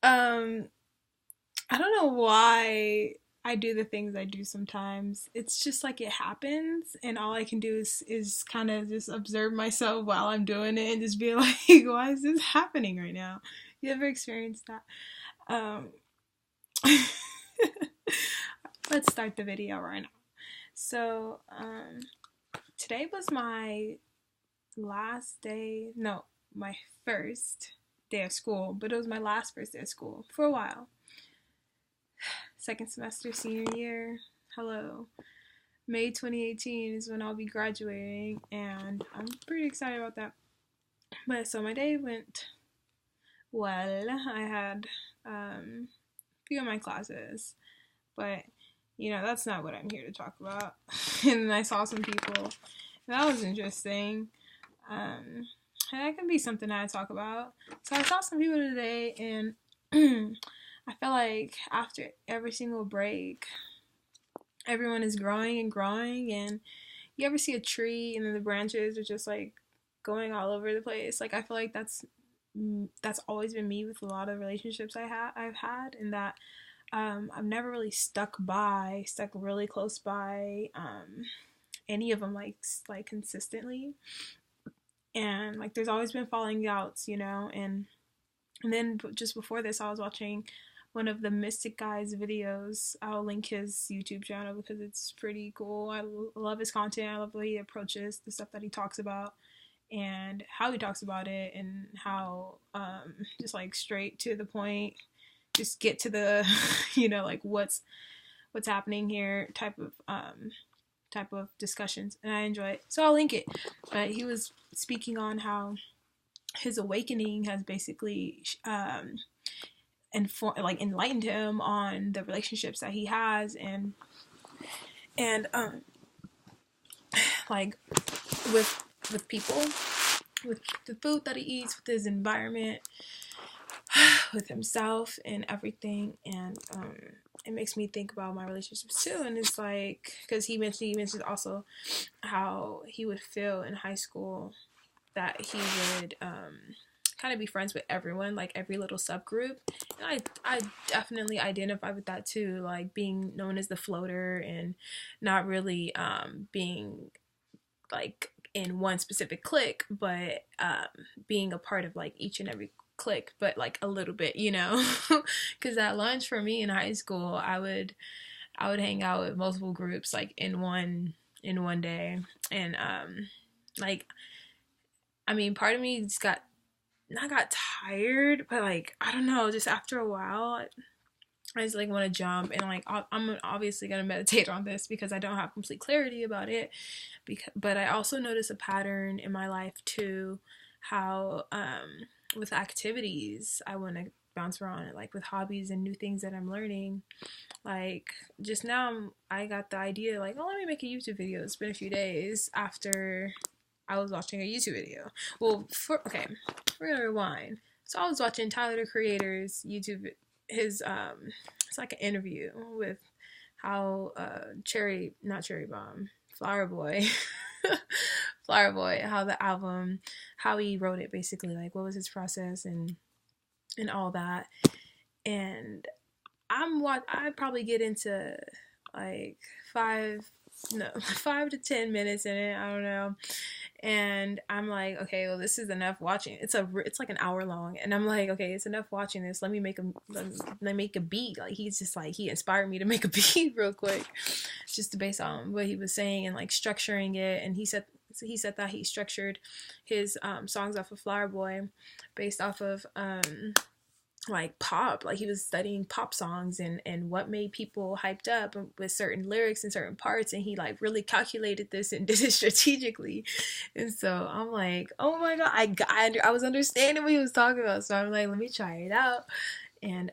Um, I don't know why I do the things I do sometimes. It's just like it happens, and all I can do is kind of just observe myself while I'm doing it and just be like, why is this happening right now? You ever experienced that? Um, let's start the video right now. So, today was my last day, no, my first day of school, but it was my last first day of school for a while. Second semester, senior year. Hello. May 2018 is when I'll be graduating, and I'm pretty excited about that. But so my day went well. I had a few of my classes, but that's not what I'm here to talk about. And then I saw some people. That was interesting. And that can be something I talk about. So I saw some people today, and I feel like after every single break, everyone is growing and growing. And you ever see a tree and then the branches are just like going all over the place? Like I feel like that's always been me with a lot of relationships I've had, and that I've never really stuck really close by any of them like consistently. And like there's always been falling outs, and then just before this I was watching one of the MysticGuy's videos. I'll link his YouTube channel because it's pretty cool. I love his content. I love the way he approaches the stuff that he talks about and how he talks about it, and how just like straight to the point, just get to the like what's happening here type of discussions, and I enjoy it, so I'll link it. But he was speaking on how his awakening has basically enlightened him on the relationships that he has, and like with people, with the food that he eats, with his environment, with himself and everything. And it makes me think about my relationships too. And it's like, because he mentioned also how he would feel in high school that he would kind of be friends with everyone, like every little subgroup. And I definitely identify with that too, like being known as the floater and not really being like in one specific clique, but being a part of like each and every clique, but like a little bit, because at lunch for me in high school, I would hang out with multiple groups like in one day. And like, I mean, part of me just got tired, but like I don't know, just after a while I just like want to jump. And like I'm obviously gonna meditate on this because I don't have complete clarity about it, but I also notice a pattern in my life too, how with activities I want to bounce around it, like with hobbies and new things that I'm learning. Like just now I got the idea like, oh, let me make a YouTube video. It's been a few days after I was watching a YouTube video. Well, okay, we're gonna rewind. So I was watching Tyler the Creator's YouTube, his it's like an interview with how not Cherry Bomb, Flower Boy, Flower Boy, how the album, how he wrote it, basically, like what was his process and all that. And I probably get into like 5 to 10 minutes in it, I don't know. And I'm like, okay, well, this is enough watching. It's like an hour long, and I'm like, okay, it's enough watching this. Let me make a beat. Like he inspired me to make a beat real quick, just based on what he was saying and like structuring it. And he said that he structured his songs off of Flower Boy, based off of like pop, like he was studying pop songs and what made people hyped up with certain lyrics and certain parts, and he like really calculated this and did it strategically. And so I'm like, oh my god, I was understanding what he was talking about, so I'm like, let me try it out. And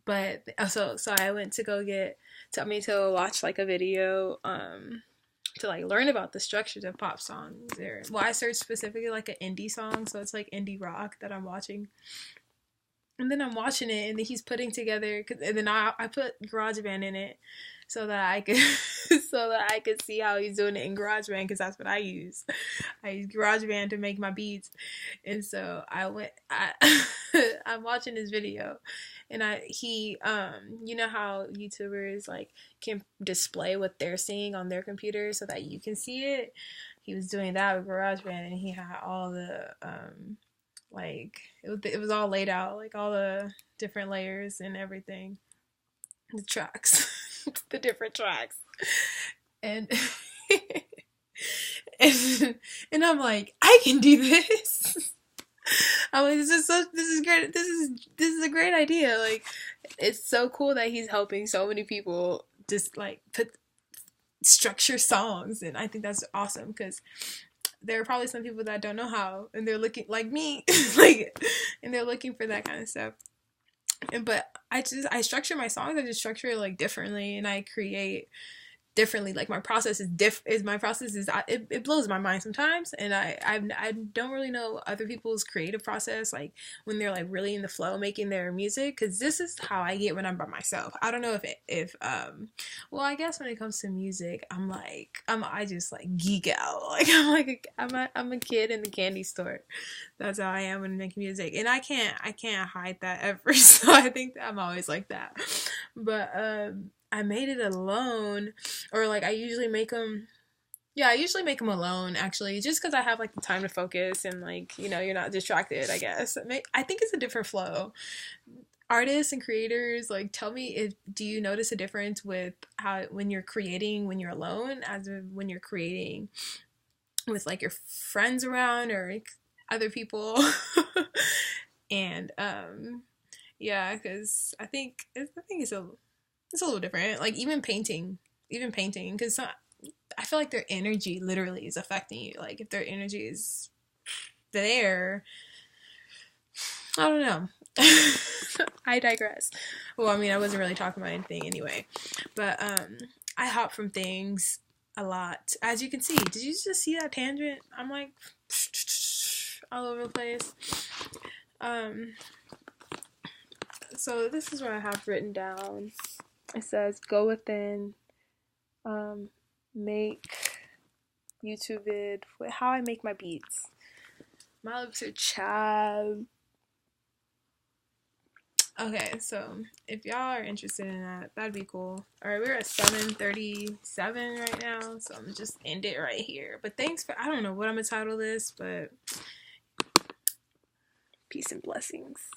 but so I went to to watch like a video to like learn about the structures of pop songs. I searched specifically like an indie song, so it's like indie rock that I'm watching. And then I'm watching it, and then he's putting together, and then I put GarageBand in it so that I could see how he's doing it in GarageBand, because that's what I use. I use GarageBand to make my beats. And so I I'm watching this video, and he you know how YouTubers like can display what they're seeing on their computer so that you can see it. He was doing that with GarageBand, and he had all the like it was all laid out, like all the different layers and everything, the tracks, the different tracks, and and I'm like, I can do this. I'm like, this is great. This is a great idea. Like, it's so cool that he's helping so many people just like structure songs, and I think that's awesome because there are probably some people that don't know how, and they're looking like me, like, and they're looking for that kind of stuff. But I structure my songs. I just structure it like differently, and I create differently. Like my process is it blows my mind sometimes, and I don't really know other people's creative process, like when they're like really in the flow making their music, because this is how I get when I'm by myself. I don't know if well, I guess when it comes to music, I just like geek out. Like I'm a kid in the candy store. That's how I am when making music, and I can't hide that ever. So I think that I'm always like that. But I made it alone, or like I usually make them. Yeah, I usually make them alone, actually, just because I have like the time to focus and like, you know, you're not distracted. I guess I think it's a different flow. Artists and creators, like, tell me, if do you notice a difference with how when you're creating when you're alone, as when you're creating with like your friends around or like, other people, and yeah, because I think it's a little different. Like even painting, because I feel like their energy literally is affecting you. Like if their energy is there, I don't know. I digress. Well, I mean, I wasn't really talking about anything anyway, but I hop from things a lot, as you can see. Did you just see that tangent? I'm like all over the place. So this is what I have written down. It says, go within, make YouTube vid, how I make my beats. My lips are chapped. Okay, so if y'all are interested in that, that'd be cool. Alright, we're at 7:37 right now, so I'm gonna just end it right here. But thanks for, I don't know what I'm gonna title this, but peace and blessings.